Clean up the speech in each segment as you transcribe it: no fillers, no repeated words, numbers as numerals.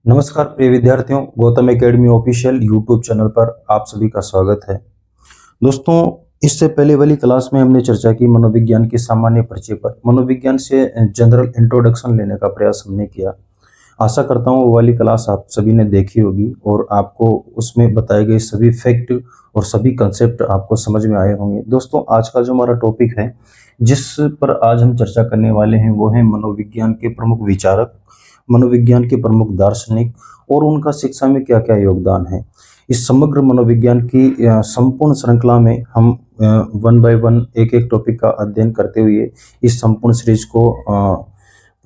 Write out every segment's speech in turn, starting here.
नमस्कार प्रिय विद्यार्थियों, Gautam academy official YouTube channel पर आप सभी का स्वागत है। दोस्तों, इससे पहले वाली क्लास में हमने चर्चा की मनोविज्ञान के सामान्य परिचय पर। मनोविज्ञान से जनरल इंट्रोडक्शन लेने का प्रयास हमने किया। आशा करता हूँ वो वाली क्लास आप सभी ने देखी होगी और आपको उसमें बताए गए सभी फैक्ट और सभी कंसेप्ट आपको समझ में आए होंगे। दोस्तों, आज का जो हमारा टॉपिक है, जिस पर आज हम चर्चा करने वाले हैं, वो है मनोविज्ञान के प्रमुख विचारक, मनोविज्ञान के प्रमुख दार्शनिक और उनका शिक्षा में क्या क्या योगदान है। इस समग्र मनोविज्ञान की संपूर्ण श्रृंखला में हम वन बाय वन एक एक टॉपिक का अध्ययन करते हुए इस संपूर्ण सीरीज को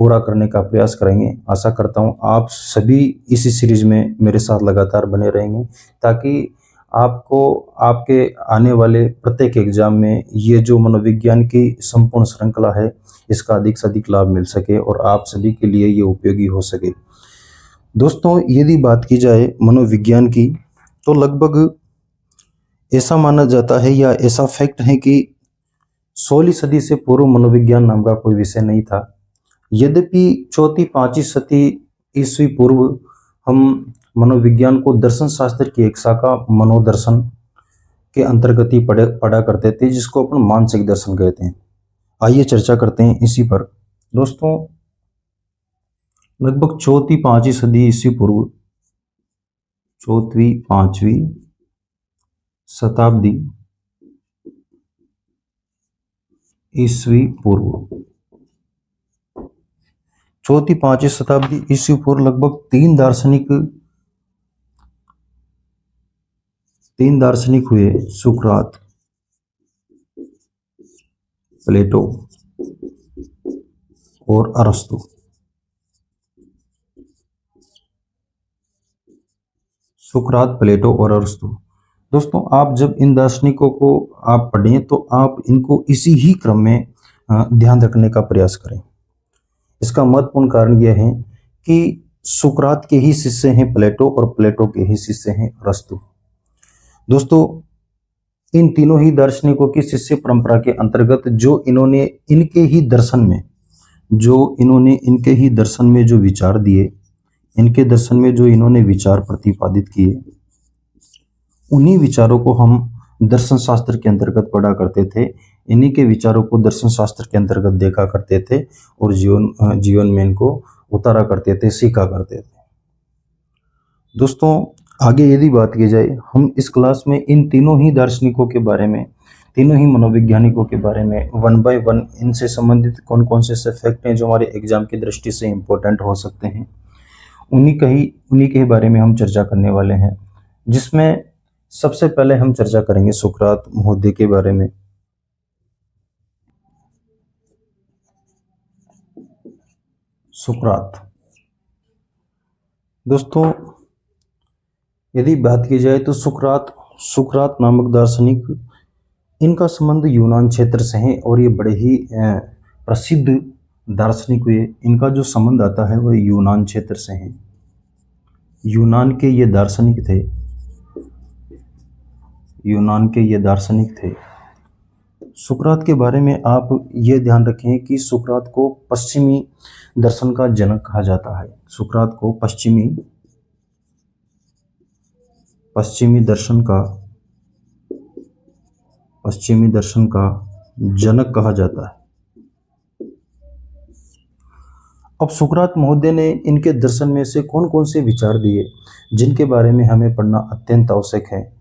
पूरा करने का प्रयास करेंगे। आशा करता हूँ आप सभी इसी सीरीज में मेरे साथ लगातार बने रहेंगे, ताकि आपको आपके आने वाले प्रत्येक एग्जाम में ये जो मनोविज्ञान की संपूर्ण श्रृंखला है, इसका अधिक से अधिक लाभ मिल सके और आप सभी के लिए ये उपयोगी हो सके। दोस्तों, यदि बात की जाए मनोविज्ञान की, तो लगभग ऐसा माना जाता है या ऐसा फैक्ट है कि 16वीं सदी से पूर्व मनोविज्ञान नाम का कोई विषय नहीं था। यद्यपि 4वीं-5वीं सदी ईस्वी पूर्व हम मनोविज्ञान को दर्शन शास्त्र की एक शाखा मनोदर्शन के अंतर्गत ही पढ़ा करते थे, जिसको अपन मानसिक दर्शन कहते हैं। आइए चर्चा करते हैं इसी पर। दोस्तों, लगभग 4वीं-5वीं सदी ईस्वी पूर्व, 4वीं-5वीं शताब्दी ईस्वी पूर्व, 4वीं-5वीं शताब्दी ईस्वी पूर्व लगभग तीन दार्शनिक हुए। सुकरात, प्लेटो और अरस्तु। सुकरात, प्लेटो और अरस्तु। दोस्तों, आप जब इन दार्शनिकों को आप पढ़ें तो आप इनको इसी ही क्रम में ध्यान रखने का प्रयास करें। इसका महत्वपूर्ण कारण यह है कि सुकरात के ही शिष्य हैं प्लेटो और प्लेटो के ही शिष्य हैं अरस्तु। दोस्तों, इन तीनों ही दार्शनिकों की शिष्य परंपरा के अंतर्गत जो इन्होंने इनके ही दर्शन में जो विचार दिए, इनके दर्शन में जो इन्होंने विचार प्रतिपादित किए, उन्हीं विचारों को हम दर्शन शास्त्र के अंतर्गत पढ़ा करते थे। इन्हीं के विचारों को दर्शन शास्त्र के अंतर्गत देखा करते थे और जीवन में इनको उतारा करते थे, सीखा करते थे। दोस्तों, आगे यदि बात की जाए, हम इस क्लास में इन तीनों ही दार्शनिकों के बारे में, तीनों ही मनोवैज्ञानिकों के बारे में वन बाय वन इनसे संबंधित कौन कौन से फैक्ट हैं जो हमारे एग्जाम की दृष्टि से इम्पोर्टेंट हो सकते हैं, उन्हीं के बारे में हम चर्चा करने वाले हैं। जिसमें सबसे पहले हम चर्चा करेंगे सुकरात महोदय के बारे में। सुकरात, दोस्तों, यदि बात की जाए तो सुकरात नामक दार्शनिक, इनका संबंध यूनान क्षेत्र से है और ये बड़े ही प्रसिद्ध दार्शनिक हुए। इनका जो संबंध आता है वह यूनान क्षेत्र से है। यूनान के ये दार्शनिक थे। सुकरात के बारे में आप ये ध्यान रखें कि सुकरात को पश्चिमी दर्शन का जनक कहा जाता है। सुकरात को पश्चिमी दर्शन का जनक कहा जाता है। अब सुकरात महोदय ने इनके दर्शन में से कौन कौन से विचार दिए जिनके बारे में हमें पढ़ना अत्यंत आवश्यक है,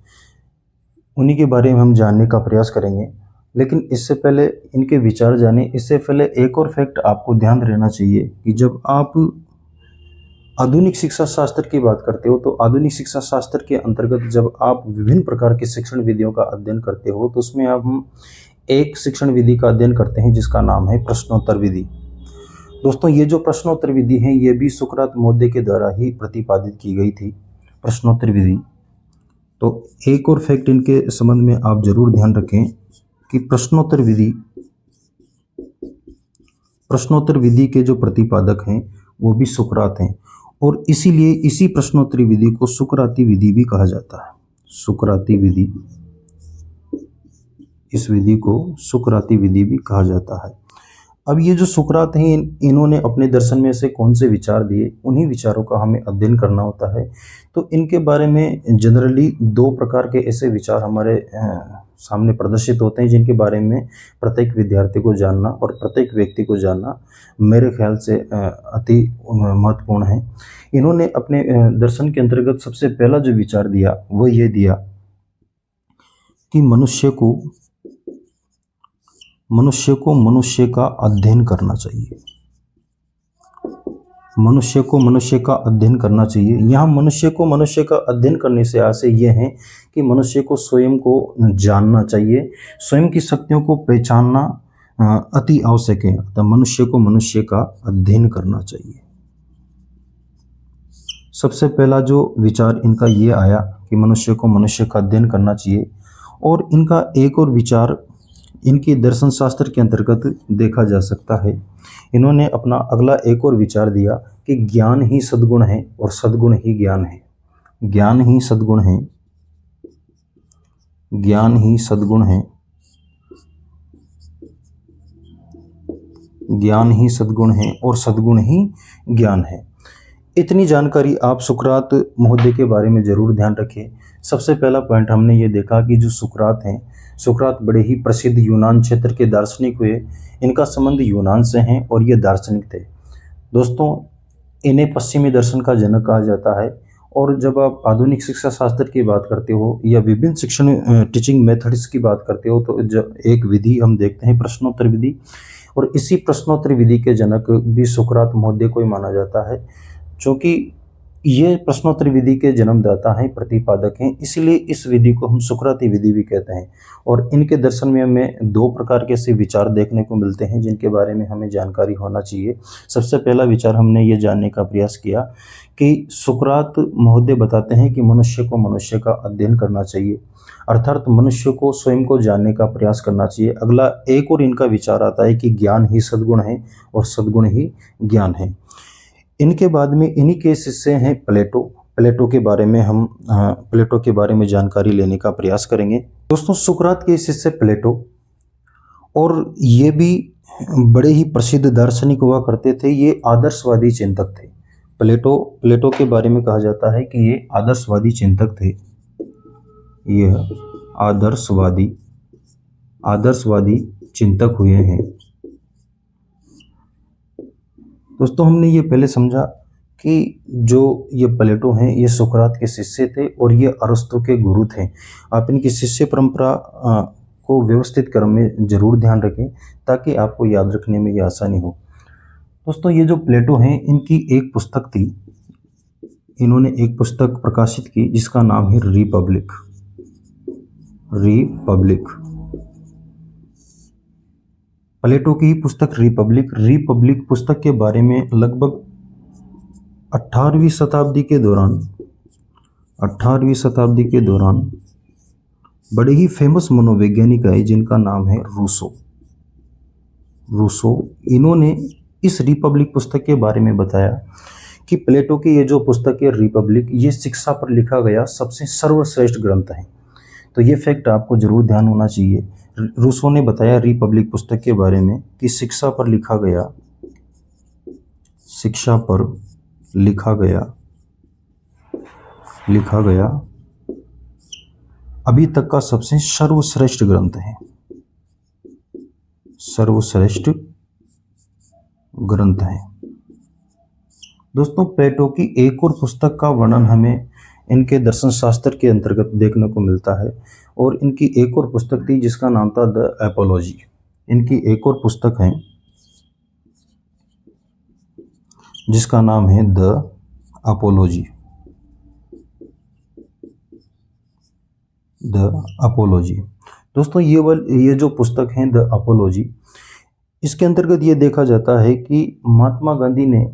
उन्हीं के बारे में हम जानने का प्रयास करेंगे। लेकिन इससे पहले इनके विचार जाने, इससे पहले एक और फैक्ट आपको ध्यान रहना चाहिए कि जब आप आधुनिक शिक्षा शास्त्र की बात करते हो, तो आधुनिक शिक्षा शास्त्र के अंतर्गत जब आप विभिन्न प्रकार के शिक्षण विधियों का अध्ययन करते हो, तो उसमें हम एक शिक्षण विधि का अध्ययन करते हैं जिसका नाम है प्रश्नोत्तर विधि। दोस्तों, ये जो प्रश्नोत्तर विधि है, ये भी सुकरात महोदय के द्वारा ही प्रतिपादित की गई थी, प्रश्नोत्तर विधि। तो एक और फैक्ट इनके संबंध में आप जरूर ध्यान रखें कि प्रश्नोत्तर विधि के जो प्रतिपादक हैं वो भी सुकरात हैं, और इसीलिए इसी प्रश्नोत्तरी विधि को सुकराती विधि भी कहा जाता है। सुकराती विधि, इस विधि को सुकराती विधि भी कहा जाता है। अब ये जो सुकरात हैं इन्होंने अपने दर्शन में से कौन से विचार दिए, उन्हीं विचारों का हमें अध्ययन करना होता है। तो इनके बारे में जनरली दो प्रकार के ऐसे विचार हमारे सामने प्रदर्शित होते हैं जिनके बारे में प्रत्येक विद्यार्थी को जानना और प्रत्येक व्यक्ति को जानना मेरे ख्याल से अति महत्वपूर्ण है। इन्होंने अपने दर्शन के अंतर्गत सबसे पहला जो विचार दिया वो ये दिया कि मनुष्य को मनुष्य का अध्ययन करना चाहिए। मनुष्य को मनुष्य का अध्ययन करना चाहिए। यहाँ मनुष्य को मनुष्य का अध्ययन करने से आशय ये है कि मनुष्य को स्वयं को जानना चाहिए, स्वयं की शक्तियों को पहचानना अति आवश्यक है। अतः मनुष्य को मनुष्य का अध्ययन करना चाहिए। सबसे पहला जो विचार इनका ये आया कि मनुष्य को मनुष्य का अध्ययन करना चाहिए। और इनका एक और विचार इनकी दर्शन शास्त्र के अंतर्गत देखा जा सकता है। इन्होंने अपना अगला एक और विचार दिया कि ज्ञान ही सद्गुण है और सद्गुण ही ज्ञान है। ज्ञान ही सद्गुण है, ज्ञान ही सद्गुण है, ज्ञान ही सद्गुण है और सद्गुण ही ज्ञान है। इतनी जानकारी आप सुकरात महोदय के बारे में जरूर ध्यान रखें। सबसे पहला पॉइंट हमने ये देखा कि जो सुकरात हैं, सुकरात बड़े ही प्रसिद्ध यूनान क्षेत्र के दार्शनिक हुए। इनका संबंध यूनान से है और ये दार्शनिक थे। दोस्तों, इन्हें पश्चिमी दर्शन का जनक कहा जाता है। और जब आप आधुनिक शिक्षा शास्त्र की बात करते हो या विभिन्न शिक्षण टीचिंग मेथड्स की बात करते हो तो एक विधि हम देखते हैं, प्रश्नोत्तर विधि। और इसी प्रश्नोत्तर विधि के जनक भी सुकरात महोदय को ही माना जाता है, क्योंकि ये प्रश्नोत्तर विधि के जन्मदाता हैं, प्रतिपादक हैं। इसलिए इस विधि को हम सुकराती विधि भी कहते हैं। और इनके दर्शन में हमें दो प्रकार के ऐसे विचार देखने को मिलते हैं जिनके बारे में हमें जानकारी होना चाहिए। सबसे पहला विचार हमने ये जानने का प्रयास किया कि सुकरात महोदय बताते हैं कि मनुष्य को मनुष्य का अध्ययन करना चाहिए, अर्थात मनुष्य को स्वयं को जानने का प्रयास करना चाहिए। अगला एक और इनका विचार आता है कि ज्ञान ही सद्गुण है और सद्गुण ही ज्ञान है। इनके बाद में इन्हीं के शिष्य हैं प्लेटो। प्लेटो के बारे में हम प्लेटो के बारे में जानकारी लेने का प्रयास करेंगे। दोस्तों, सुकरात के शिष्य प्लेटो, और ये भी बड़े ही प्रसिद्ध दार्शनिक हुआ करते थे। ये आदर्शवादी चिंतक थे। प्लेटो के बारे में कहा जाता है कि ये आदर्शवादी चिंतक थे। यह आदर्शवादी चिंतक हुए हैं। दोस्तों, हमने ये पहले समझा कि जो ये प्लेटो हैं ये सुकरात के शिष्य थे और ये अरस्तु के गुरु थे। आप इनकी शिष्य परंपरा को व्यवस्थित क्रम में जरूर ध्यान रखें ताकि आपको याद रखने में ये आसानी हो। दोस्तों, ये जो प्लेटो हैं इनकी एक पुस्तक थी, इन्होंने एक पुस्तक प्रकाशित की जिसका नाम है रिपब्लिक। प्लेटो की पुस्तक रिपब्लिक पुस्तक के बारे में लगभग 18वीं शताब्दी के दौरान बड़े ही फेमस मनोवैज्ञानिक आए जिनका नाम है रूसो। इन्होंने इस रिपब्लिक पुस्तक के बारे में बताया कि प्लेटो की ये जो पुस्तक है रिपब्लिक, ये शिक्षा पर लिखा गया सबसे सर्वश्रेष्ठ ग्रंथ है। तो ये फैक्ट आपको जरूर ध्यान होना चाहिए। रूसो ने बताया रिपब्लिक पुस्तक के बारे में कि शिक्षा पर लिखा गया अभी तक का सबसे सर्वश्रेष्ठ ग्रंथ है। दोस्तों, प्लेटो की एक और पुस्तक का वर्णन हमें इनके दर्शन शास्त्र के अंतर्गत देखने को मिलता है। और इनकी एक और पुस्तक थी जिसका नाम था द एपोलॉजी। इनकी एक और पुस्तक है जिसका नाम है द अपोलॉजी। दोस्तों, ये जो पुस्तक है द अपोलॉजी, इसके अंतर्गत ये देखा जाता है कि महात्मा गांधी ने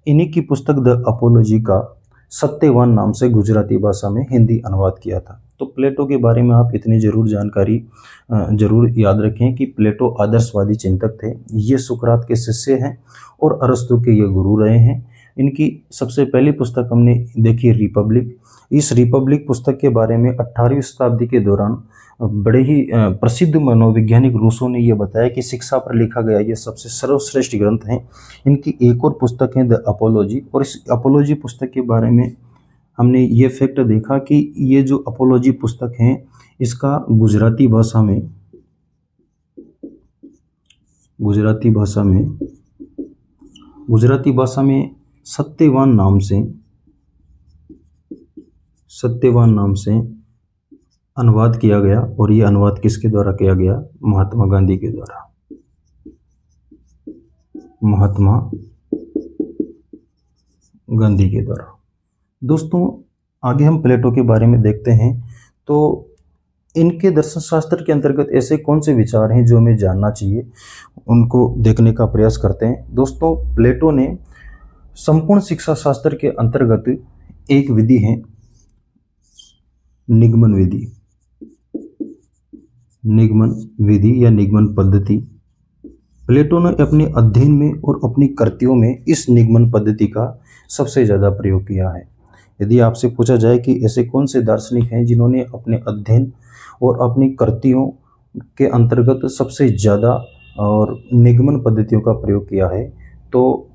इन्हीं की पुस्तक द अपोलॉजी का सत्यवान नाम से गुजराती भाषा में हिंदी अनुवाद किया था। तो प्लेटो के बारे में आप इतनी जानकारी जरूर याद रखें कि प्लेटो आदर्शवादी चिंतक थे। ये सुकरात के शिष्य हैं और अरस्तु के ये गुरु रहे हैं। इनकी सबसे पहली पुस्तक हमने देखी रिपब्लिक। इस रिपब्लिक पुस्तक के बारे में 18वीं शताब्दी के दौरान बड़े ही प्रसिद्ध मनोवैज्ञानिक रूसों ने यह बताया कि शिक्षा पर लिखा गया ये सबसे सर्वश्रेष्ठ ग्रंथ है। इनकी एक और पुस्तक है द अपोलॉजी, और इस अपोलॉजी पुस्तक के बारे में हमने ये फैक्ट देखा कि ये जो अपोलॉजी पुस्तक है इसका गुजराती भाषा में सत्यवान नाम से अनुवाद किया गया, और ये अनुवाद किसके द्वारा किया गया? महात्मा गांधी के द्वारा। दोस्तों आगे हम प्लेटो के बारे में देखते हैं। तो इनके दर्शन शास्त्र के अंतर्गत ऐसे कौन से विचार हैं जो हमें जानना चाहिए, उनको देखने का प्रयास करते हैं। दोस्तों प्लेटो ने संपूर्ण शिक्षा शास्त्र के अंतर्गत एक विधि है निगमन विधि या निगमन पद्धति। प्लेटो ने अपने अध्ययन में और अपनी कृतियों में इस निगमन पद्धति का सबसे ज़्यादा प्रयोग किया है। यदि आपसे पूछा जाए कि ऐसे कौन से दार्शनिक हैं जिन्होंने अपने अध्ययन और अपनी कृतियों के अंतर्गत सबसे ज़्यादा और निगमन पद्धतियों का प्रयोग किया है, तो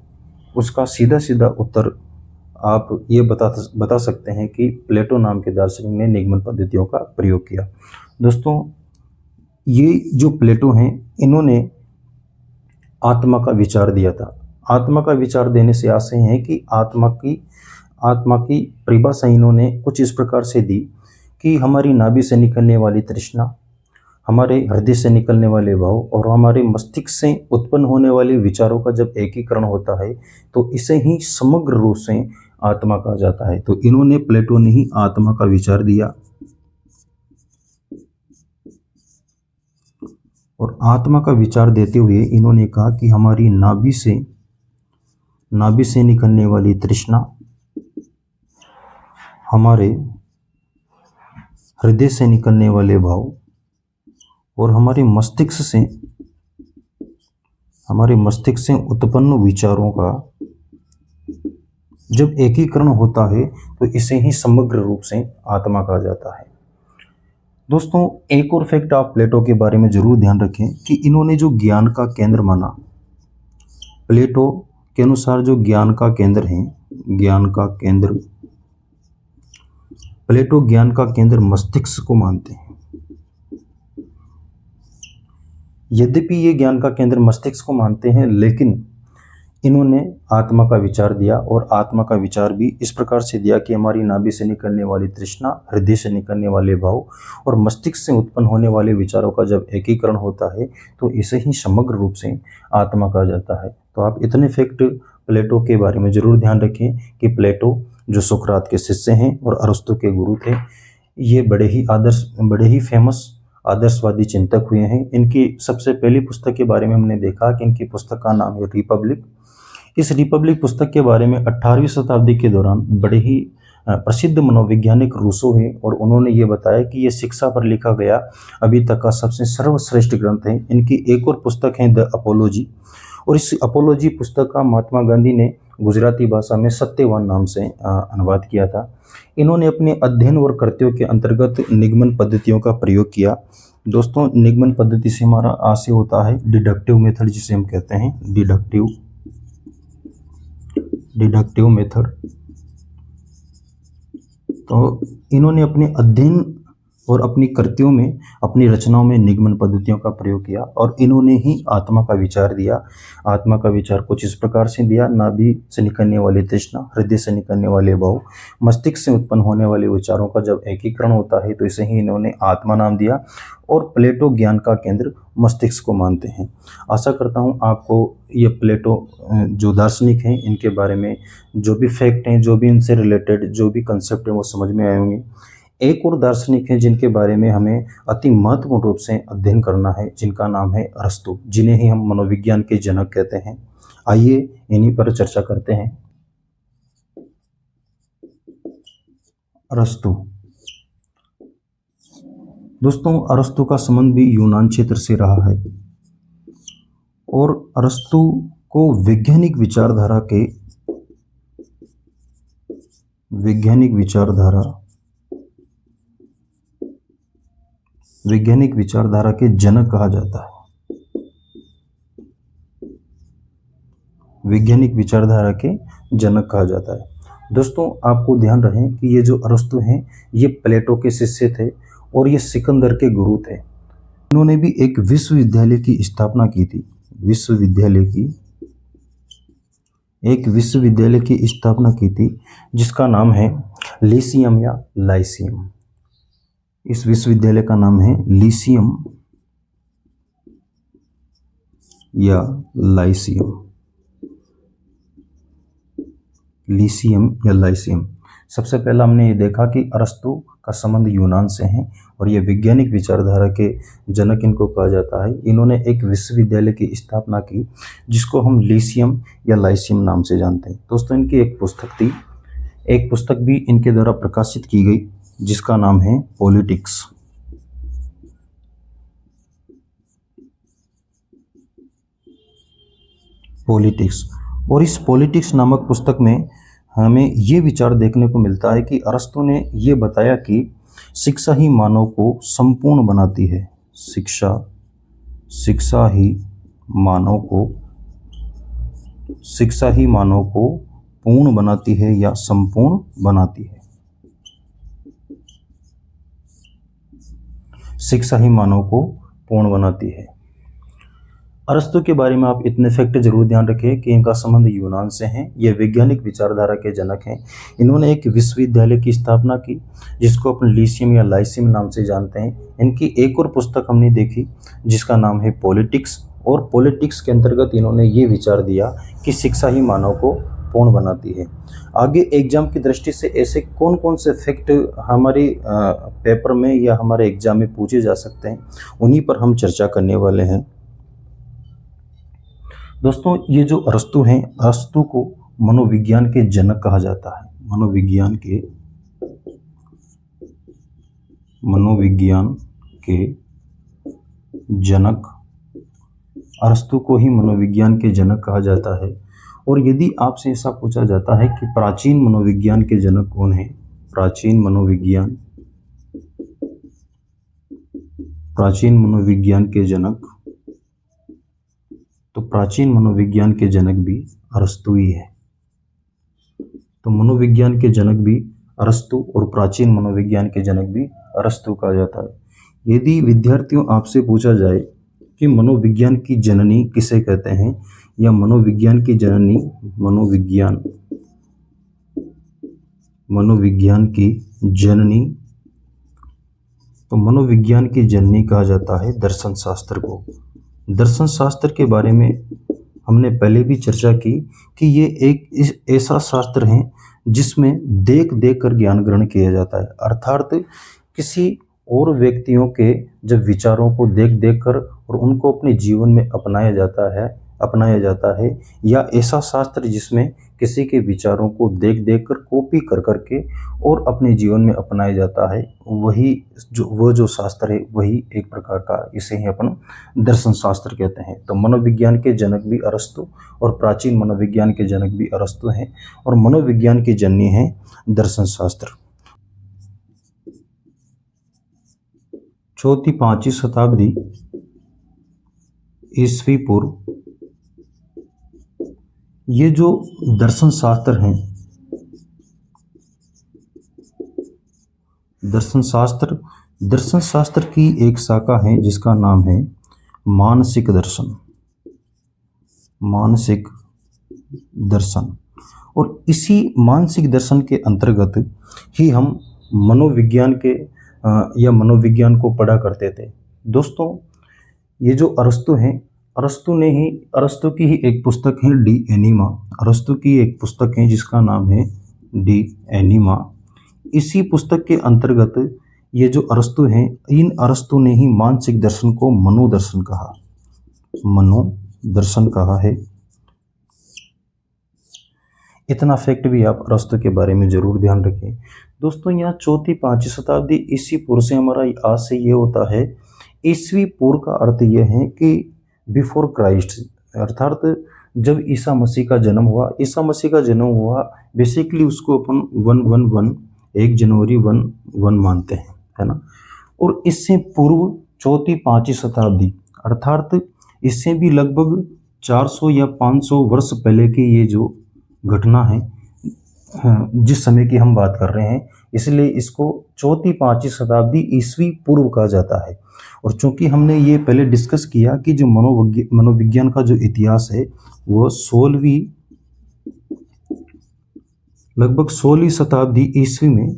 उसका सीधा सीधा उत्तर आप ये बता सकते हैं कि प्लेटो नाम के दार्शनिक ने निगमन पद्धतियों का प्रयोग किया। दोस्तों ये जो प्लेटो हैं इन्होंने आत्मा का विचार दिया था। आत्मा का विचार देने से आशय है कि आत्मा की परिभाषा इन्होंने कुछ इस प्रकार से दी कि हमारी नाभि से निकलने वाली तृष्णा, हमारे हृदय से निकलने वाले भाव और हमारे मस्तिष्क से उत्पन्न होने वाले विचारों का जब एकीकरण होता है तो इसे ही समग्र रूप से आत्मा कहा जाता है। तो इन्होंने प्लेटो ने ही आत्मा का विचार दिया, और आत्मा का विचार देते हुए इन्होंने कहा कि हमारी नाभि से निकलने वाली तृष्णा, हमारे हृदय से निकलने वाले भाव और हमारे मस्तिष्क से उत्पन्न विचारों का जब एकीकरण होता है तो इसे ही समग्र रूप से आत्मा कहा जाता है। दोस्तों एक और फैक्ट आप प्लेटो के बारे में जरूर ध्यान रखें कि इन्होंने जो ज्ञान का केंद्र माना, प्लेटो के अनुसार जो ज्ञान का केंद्र प्लेटो ज्ञान का केंद्र मस्तिष्क को मानते हैं। यद्यपि ये ज्ञान का केंद्र मस्तिष्क को मानते हैं, लेकिन इन्होंने आत्मा का विचार दिया, और आत्मा का विचार भी इस प्रकार से दिया कि हमारी नाभि से निकलने वाली तृष्णा, हृदय से निकलने वाले भाव और मस्तिष्क से उत्पन्न होने वाले विचारों का जब एकीकरण होता है तो इसे ही समग्र रूप से आत्मा कहा जाता है। तो आप इतने फैक्ट प्लेटो के बारे में जरूर ध्यान रखें कि प्लेटो जो सुकरात के शिष्य हैं और अरस्तु के गुरु थे, ये बड़े ही फेमस आदर्शवादी चिंतक हुए हैं। इनकी सबसे पहली पुस्तक के बारे में हमने देखा कि इनकी पुस्तक का नाम है रिपब्लिक। इस रिपब्लिक पुस्तक के बारे में 18वीं शताब्दी के दौरान बड़े ही प्रसिद्ध मनोवैज्ञानिक रूसो हैं, और उन्होंने ये बताया कि ये शिक्षा पर लिखा गया अभी तक का सबसे सर्वश्रेष्ठ ग्रंथ है। इनकी एक और पुस्तक है द अपोलॉजी, और इस अपोलॉजी पुस्तक का महात्मा गांधी ने गुजराती भाषा में सत्यवान नाम से अनुवाद किया था। इन्होंने अपने अध्ययन और कृतियों के अंतर्गत निगमन पद्धतियों का प्रयोग किया। दोस्तों निगमन पद्धति से हमारा आशय होता है डिडक्टिव मेथड, जिसे हम कहते हैं डिडक्टिव मेथड। तो इन्होंने अपने अध्ययन और अपनी कृतियों में, अपनी रचनाओं में निगमन पद्धतियों का प्रयोग किया, और इन्होंने ही आत्मा का विचार दिया। आत्मा का विचार कुछ इस प्रकार से दिया: नाभि से निकलने वाली तृष्णा, हृदय से निकलने वाले भाव, मस्तिष्क से उत्पन्न होने वाले विचारों का जब एकीकरण होता है तो इसे ही इन्होंने आत्मा नाम दिया। और प्लेटो ज्ञान का केंद्र मस्तिष्क को मानते हैं। आशा करता हूँ आपको ये प्लेटो जो दार्शनिक हैं इनके बारे में जो भी फैक्ट हैं, जो भी इनसे रिलेटेड जो भी कंसेप्ट हैं वो समझ में आए होंगे। एक और दार्शनिक हैं जिनके बारे में हमें अति महत्वपूर्ण रूप से अध्ययन करना है, जिनका नाम है अरस्तु, जिन्हें ही हम मनोविज्ञान के जनक कहते हैं। आइए इन्हीं पर चर्चा करते हैं। अरस्तु। दोस्तों अरस्तु का संबंध भी यूनान क्षेत्र से रहा है, और अरस्तु को वैज्ञानिक विचारधारा के वैज्ञानिक विचारधारा, वैज्ञानिक विचारधारा के जनक कहा जाता है। वैज्ञानिक विचारधारा के जनक कहा जाता है। दोस्तों आपको ध्यान रहे कि ये जो अरस्तु हैं ये प्लेटो के शिष्य थे और ये सिकंदर के गुरु थे। इन्होंने भी एक विश्वविद्यालय की स्थापना की थी। एक विश्वविद्यालय की स्थापना की थी जिसका नाम है लीसियम या लाइसियम। इस विश्वविद्यालय का नाम है लीसियम या लाइसियम। लीसियम या लाइसियम। सबसे पहला हमने ये देखा कि अरस्तु का संबंध यूनान से है और ये वैज्ञानिक विचारधारा के जनक इनको कहा जाता है। इन्होंने एक विश्वविद्यालय की स्थापना की जिसको हम लीसियम या लाइसियम नाम से जानते हैं। दोस्तों इनकी एक पुस्तक थी, एक पुस्तक भी इनके द्वारा प्रकाशित की गई जिसका नाम है पॉलिटिक्स। और इस पॉलिटिक्स नामक पुस्तक में हमें ये विचार देखने को मिलता है कि अरस्तु ने ये बताया कि शिक्षा ही मानव को संपूर्ण बनाती है। शिक्षा ही मानव को पूर्ण बनाती है या संपूर्ण बनाती है। शिक्षा ही मानव को पूर्ण बनाती है। अरस्तु के बारे में आप इतने फैक्ट जरूर ध्यान रखें कि इनका संबंध यूनान से है। ये वैज्ञानिक विचारधारा के जनक हैं। इन्होंने एक विश्वविद्यालय की स्थापना की जिसको अपन लीसियम या लाइसियम नाम से जानते हैं। इनकी एक और पुस्तक हमने देखी जिसका नाम है पॉलिटिक्स, और पॉलिटिक्स के अंतर्गत इन्होंने ये विचार दिया कि शिक्षा ही मानव को पूर्ण बनाती है। आगे एग्जाम की दृष्टि से ऐसे कौन कौन से फैक्ट हमारे पेपर में या हमारे एग्जाम में पूछे जा सकते हैं, उन्हीं पर हम चर्चा करने वाले हैं। दोस्तों ये जो अरस्तु हैं, अरस्तु को मनोविज्ञान के जनक कहा जाता है। मनोविज्ञान के जनक, अरस्तु को ही मनोविज्ञान के जनक कहा जाता है। और यदि आपसे ऐसा पूछा जाता है कि प्राचीन मनोविज्ञान के जनक कौन है, प्राचीन मनोविज्ञान के जनक, तो प्राचीन मनोविज्ञान के जनक भी अरस्तु ही है। तो मनोविज्ञान के जनक भी अरस्तु और प्राचीन मनोविज्ञान के जनक भी अरस्तु कहा जाता है। यदि विद्यार्थियों आपसे पूछा जाए कि मनोविज्ञान की जननी किसे कहते हैं या मनोविज्ञान की जननी, मनोविज्ञान की जननी, तो मनोविज्ञान की जननी कहा जाता है दर्शन शास्त्र को। दर्शन शास्त्र के बारे में हमने पहले भी चर्चा की कि ये एक ऐसा शास्त्र है जिसमें देख देख कर ज्ञान ग्रहण किया जाता है। अर्थात किसी और व्यक्तियों के जब विचारों को देख देख कर और उनको अपने जीवन में अपनाया जाता है, या ऐसा शास्त्र जिसमें किसी के विचारों को देख देख कर कॉपी कर करके और अपने जीवन में अपनाया जाता है, वो जो शास्त्र है वही एक प्रकार का, इसे ही अपन दर्शन शास्त्र कहते हैं। तो मनोविज्ञान के जनक भी अरस्तु और प्राचीन मनोविज्ञान के जनक भी अरस्तु हैं, और मनोविज्ञान की जननी है दर्शन शास्त्र। 4वीं-5वीं शताब्दी ईस्वी पूर्व ये जो दर्शन शास्त्र हैं, दर्शन शास्त्र की एक शाखा है जिसका नाम है मानसिक दर्शन। और इसी मानसिक दर्शन के अंतर्गत ही हम मनोविज्ञान मनोविज्ञान को पढ़ा करते थे। दोस्तों ये जो अरस्तु हैं, अरस्तु की ही एक पुस्तक है डी एनिमा। अरस्तु की एक पुस्तक है जिसका नाम है डी एनिमा। इसी पुस्तक के अंतर्गत ये जो अरस्तु हैं, इन अरस्तु ने ही मानसिक दर्शन को मनोदर्शन कहा है। इतना फैक्ट भी आप अरस्तु के बारे में जरूर ध्यान रखें। दोस्तों यहाँ 4वीं-5वीं शताब्दी ईस्वी पूर्व से हमारा आज से ये होता है। ईस्वी पूर्व का अर्थ ये है कि बिफोर क्राइस्ट, अर्थात जब ईसा मसीह का जन्म हुआ बेसिकली उसको अपन 111 1 जनवरी 11 मानते हैं, है ना। और इससे पूर्व चौथी पांचवी शताब्दी अर्थात इससे भी लगभग 400 या 500 वर्ष पहले की ये जो घटना है, जिस समय की हम बात कर रहे हैं, इसलिए इसको चौथी पांचवी शताब्दी ईस्वी पूर्व कहा जाता है। और चूंकि हमने ये पहले डिस्कस किया कि जो मनोविज्ञान का जो इतिहास है वो लगभग 16वीं शताब्दी ईस्वी में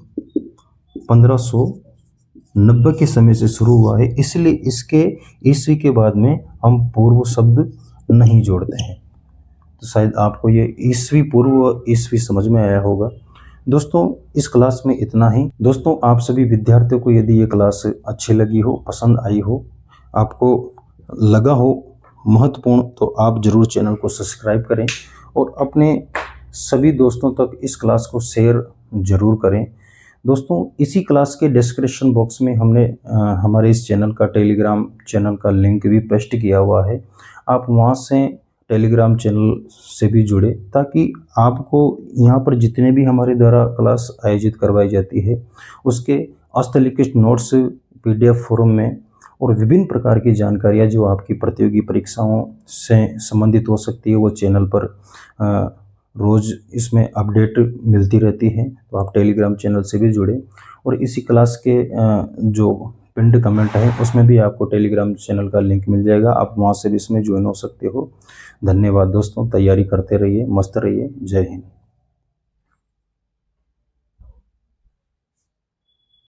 1590 के समय से शुरू हुआ है, इसलिए इसके ईस्वी के बाद में हम पूर्व शब्द नहीं जोड़ते हैं। तो शायद आपको ये ईस्वी पूर्व और ईस्वी समझ में आया होगा। दोस्तों इस क्लास में इतना ही। दोस्तों आप सभी विद्यार्थियों को यदि ये क्लास अच्छी लगी हो, पसंद आई हो, आपको लगा हो महत्वपूर्ण, तो आप ज़रूर चैनल को सब्सक्राइब करें और अपने सभी दोस्तों तक इस क्लास को शेयर ज़रूर करें। दोस्तों इसी क्लास के डिस्क्रिप्शन बॉक्स में हमने हमारे इस चैनल का टेलीग्राम चैनल का लिंक भी पेस्ट किया हुआ है। आप वहाँ से टेलीग्राम चैनल से भी जुड़े, ताकि आपको यहाँ पर जितने भी हमारे द्वारा क्लास आयोजित करवाई जाती है उसके हस्तलिखित नोट्स PDF फॉर्म में और विभिन्न प्रकार की जानकारियाँ जो आपकी प्रतियोगी परीक्षाओं से संबंधित हो सकती है, वो चैनल पर रोज़ इसमें अपडेट मिलती रहती है। तो आप टेलीग्राम चैनल से भी जुड़े और इसी क्लास के जो पिंड कमेंट है उसमें भी आपको टेलीग्राम चैनल का लिंक मिल जाएगा, आप वहाँ से भी इसमें ज्वाइन हो सकते हो। धन्यवाद दोस्तों, तैयारी करते रहिए, मस्त रहिए। जय हिंद।